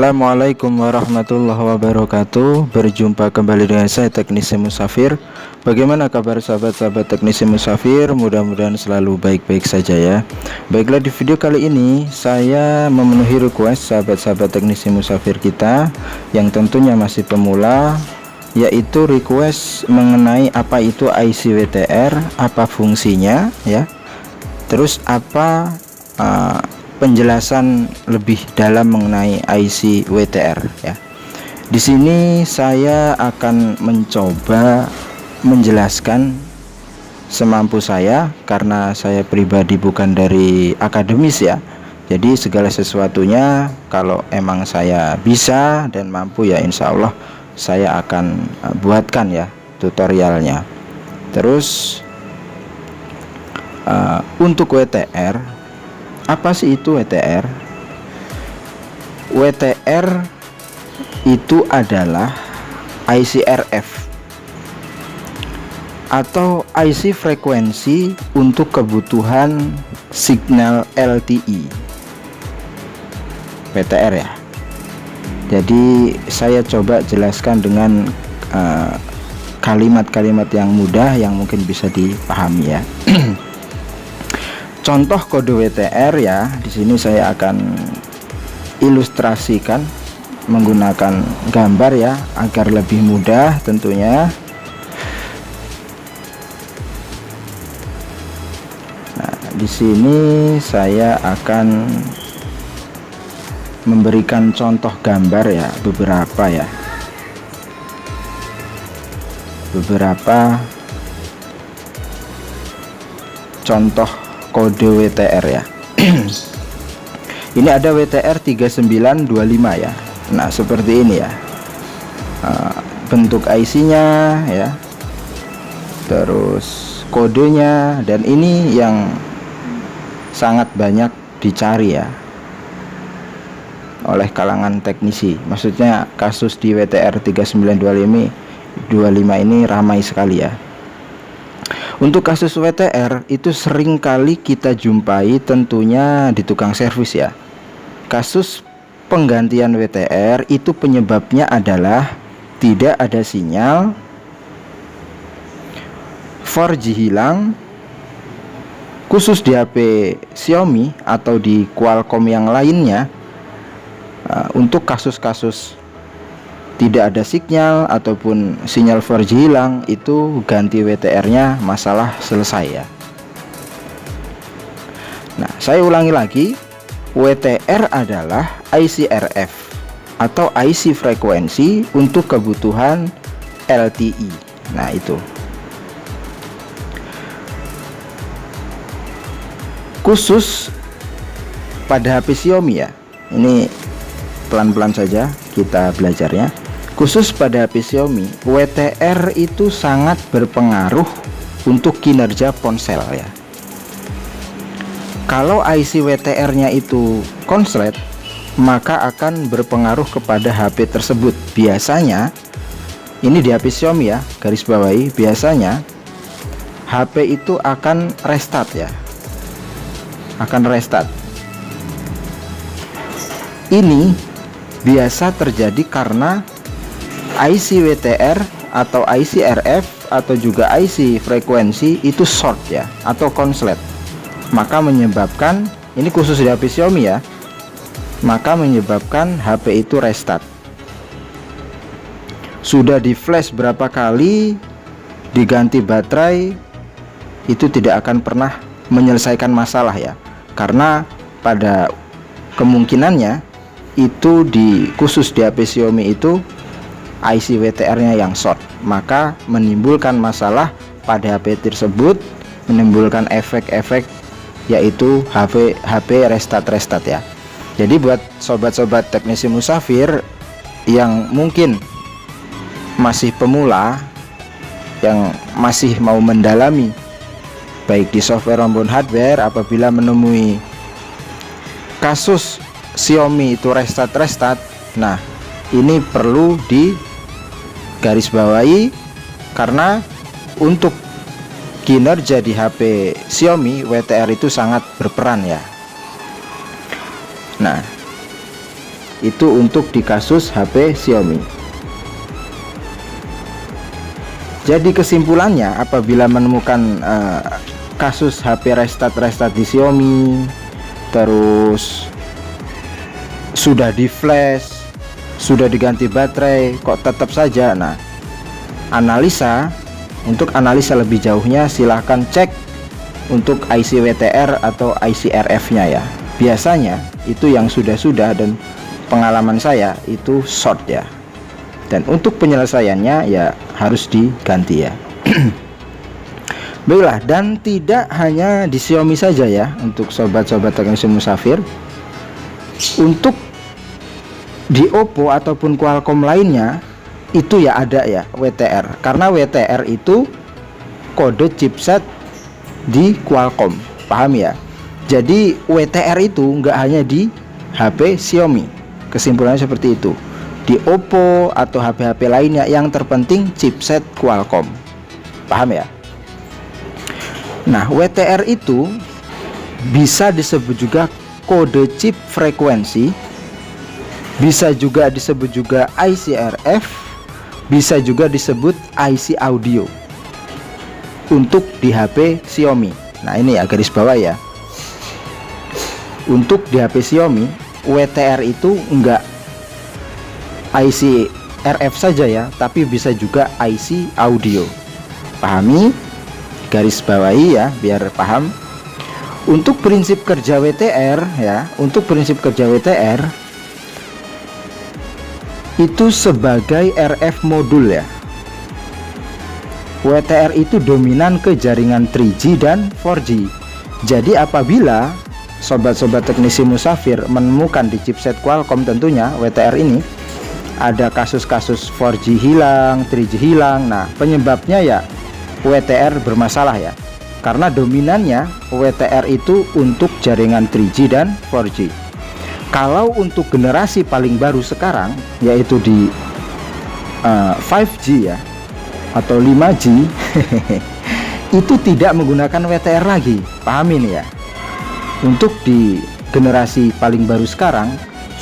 Assalamualaikum warahmatullahi wabarakatuh. Berjumpa kembali dengan saya Teknisi Musafir. Bagaimana kabar sahabat-sahabat Teknisi Musafir? Mudah-mudahan selalu baik-baik saja ya. Baiklah, di video kali ini saya memenuhi request sahabat-sahabat Teknisi Musafir kita yang tentunya masih pemula, yaitu request mengenai apa itu IC WTR, apa fungsinya ya. Terus apa penjelasan lebih dalam mengenai IC WTR ya. Di sini saya akan mencoba menjelaskan semampu saya, karena saya pribadi bukan dari akademis ya. Jadi segala sesuatunya kalau emang saya bisa dan mampu ya insya Allah saya akan buatkan ya tutorialnya. Terus untuk WTR, apa sih itu WTR? WTR itu adalah IC RF atau IC frekuensi untuk kebutuhan signal LTE. WTR ya. Jadi saya coba jelaskan dengan kalimat-kalimat yang mudah yang mungkin bisa dipahami ya. Contoh kode WTR ya, di sini saya akan ilustrasikan menggunakan gambar ya, agar lebih mudah tentunya. Nah, di sini saya akan memberikan contoh gambar ya, beberapa contoh kode WTR ya. Ini ada WTR 3925 ya. Nah seperti ini ya, bentuk IC nya ya, terus kodenya, dan ini yang sangat banyak dicari ya oleh kalangan teknisi. Maksudnya kasus di WTR 3925 ini ramai sekali ya. Untuk kasus WTR itu sering kali kita jumpai tentunya di tukang servis ya. Kasus penggantian WTR itu penyebabnya adalah tidak ada sinyal, 4G hilang, khusus di HP Xiaomi atau di Qualcomm yang lainnya. Untuk kasus-kasus tidak ada sinyal ataupun sinyal 4G hilang, itu ganti WTR-nya masalah selesai ya. Nah, saya ulangi lagi, WTR adalah IC RF atau IC frekuensi untuk kebutuhan LTE. Nah, itu khusus pada HP Xiaomi ya. Ini pelan-pelan saja kita belajarnya. Khusus pada HP Xiaomi, WTR itu sangat berpengaruh untuk kinerja ponsel ya. Kalau IC WTR-nya itu konslet, maka akan berpengaruh kepada HP tersebut. Biasanya, ini di HP Xiaomi ya, garis bawahi, biasanya HP itu akan restart ya. Akan restart. Ini biasa terjadi karena IC WTR atau IC RF atau juga IC frekuensi itu short ya, atau konslet. Maka menyebabkan, ini khusus di HP Xiaomi ya, maka menyebabkan HP itu restart. Sudah di flash berapa kali, diganti baterai, itu tidak akan pernah menyelesaikan masalah ya. Karena pada kemungkinannya itu khusus di HP Xiaomi itu IC WTR-nya yang short, maka menimbulkan masalah pada HP tersebut, menimbulkan efek-efek yaitu HP restart ya. Jadi buat sobat-sobat teknisi musafir yang mungkin masih pemula, yang masih mau mendalami baik di software maupun hardware, apabila menemui kasus Xiaomi itu restart, nah ini perlu di garis bawahi, karena untuk kinerja di HP Xiaomi WTR itu sangat berperan ya. Nah, itu untuk di kasus HP Xiaomi. Jadi kesimpulannya, apabila menemukan kasus HP restart di Xiaomi, terus sudah di flash, sudah diganti baterai, kok tetap saja, nah untuk analisa lebih jauhnya silahkan cek untuk IC WTR atau IC RF nya ya. Biasanya itu yang sudah dan pengalaman saya itu short ya, dan untuk penyelesaiannya ya harus diganti ya. Baiklah, dan tidak hanya di Xiaomi saja ya untuk sobat-sobat teknisi musafir, untuk di Oppo ataupun Qualcomm lainnya itu ya ada ya WTR, karena WTR itu kode chipset di Qualcomm, paham ya? Jadi WTR itu nggak hanya di HP Xiaomi, kesimpulannya seperti itu. Di Oppo atau HP-HP lainnya, yang terpenting chipset Qualcomm, paham ya? Nah, WTR itu bisa disebut juga kode chip frekuensi, bisa juga disebut juga ICRF, bisa juga disebut IC audio untuk di HP Xiaomi. Nah, ini ya garis bawah ya. Untuk di HP Xiaomi, WTR itu enggak IC RF saja ya, tapi bisa juga IC audio. Pahami, garis bawahi ya biar paham. Untuk prinsip kerja WTR ya, untuk prinsip kerja WTR itu sebagai RF modul ya. WTR itu dominan ke jaringan 3G dan 4G. Jadi apabila sobat-sobat teknisi musafir menemukan di chipset Qualcomm, tentunya WTR ini ada kasus-kasus 4G hilang, 3G hilang. Nah, penyebabnya ya WTR bermasalah ya, karena dominannya WTR itu untuk jaringan 3G dan 4G. Kalau untuk generasi paling baru sekarang, yaitu di 5G ya atau 5G itu tidak menggunakan WTR lagi, pahami nih ya. Untuk di generasi paling baru sekarang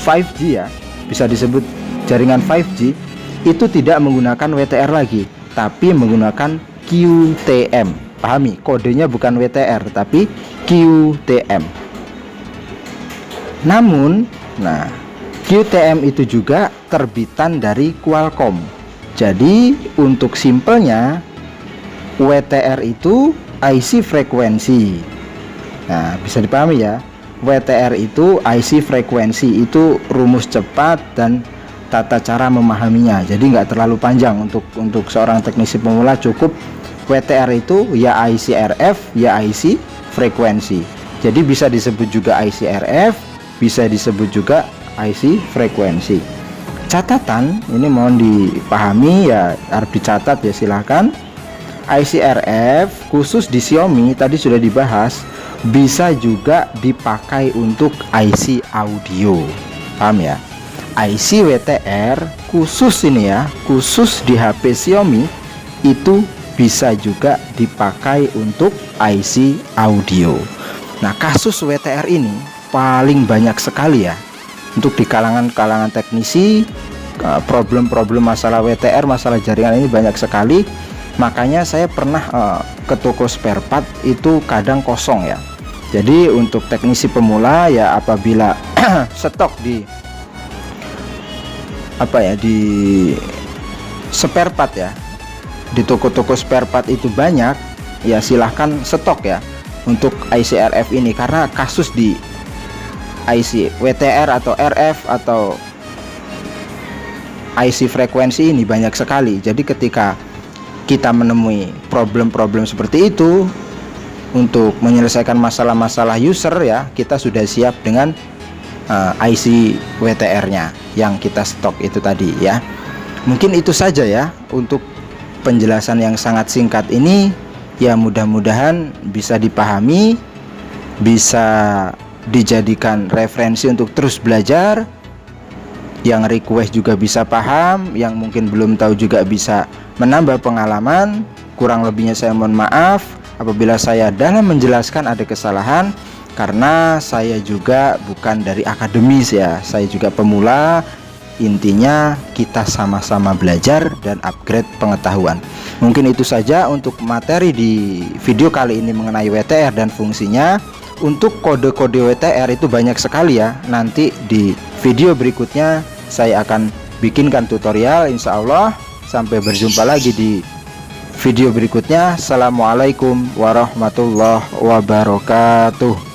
5G ya, bisa disebut jaringan 5G, itu tidak menggunakan WTR lagi, tapi menggunakan QTM. Pahami, kodenya bukan WTR tapi QTM. Namun, nah, QTM itu juga terbitan dari Qualcomm. Jadi, untuk simpelnya WTR itu IC frekuensi. Nah, bisa dipahami ya. WTR itu IC frekuensi, itu rumus cepat dan tata cara memahaminya. Jadi nggak terlalu panjang untuk seorang teknisi pemula, cukup WTR itu ya IC RF ya IC frekuensi. Jadi bisa disebut juga IC RF, bisa disebut juga IC frekuensi. Catatan ini mohon dipahami ya, harus dicatat ya, silahkan. IC RF khusus di Xiaomi tadi sudah dibahas, bisa juga dipakai untuk IC audio, paham ya? IC WTR khusus ini ya, khusus di HP Xiaomi itu bisa juga dipakai untuk IC audio. Nah, kasus WTR ini paling banyak sekali ya untuk di kalangan teknisi. Problem-problem masalah WTR, masalah jaringan ini banyak sekali. Makanya saya pernah ke toko spare part itu kadang kosong ya. Jadi untuk teknisi pemula ya, apabila stok di di spare part ya, di toko-toko spare part itu banyak ya, silahkan stok ya untuk IC RF ini, karena kasus di IC WTR atau RF atau IC frekuensi ini banyak sekali. Jadi ketika kita menemui problem-problem seperti itu, untuk menyelesaikan masalah-masalah user ya, kita sudah siap dengan IC WTR-nya yang kita stok itu tadi ya. Mungkin itu saja ya untuk penjelasan yang sangat singkat ini ya, mudah-mudahan bisa dipahami, bisa dijadikan referensi untuk terus belajar. Yang request juga bisa paham, yang mungkin belum tahu juga bisa menambah pengalaman. Kurang lebihnya saya mohon maaf apabila saya dalam menjelaskan ada kesalahan, karena saya juga bukan dari akademis ya, saya juga pemula. Intinya kita sama-sama belajar dan upgrade pengetahuan. Mungkin itu saja untuk materi di video kali ini mengenai WTR dan fungsinya. Untuk kode-kode WTR itu banyak sekali ya. Nanti di video berikutnya saya akan bikinkan tutorial, insya Allah. Sampai berjumpa lagi di video berikutnya. Assalamualaikum warahmatullahi wabarakatuh.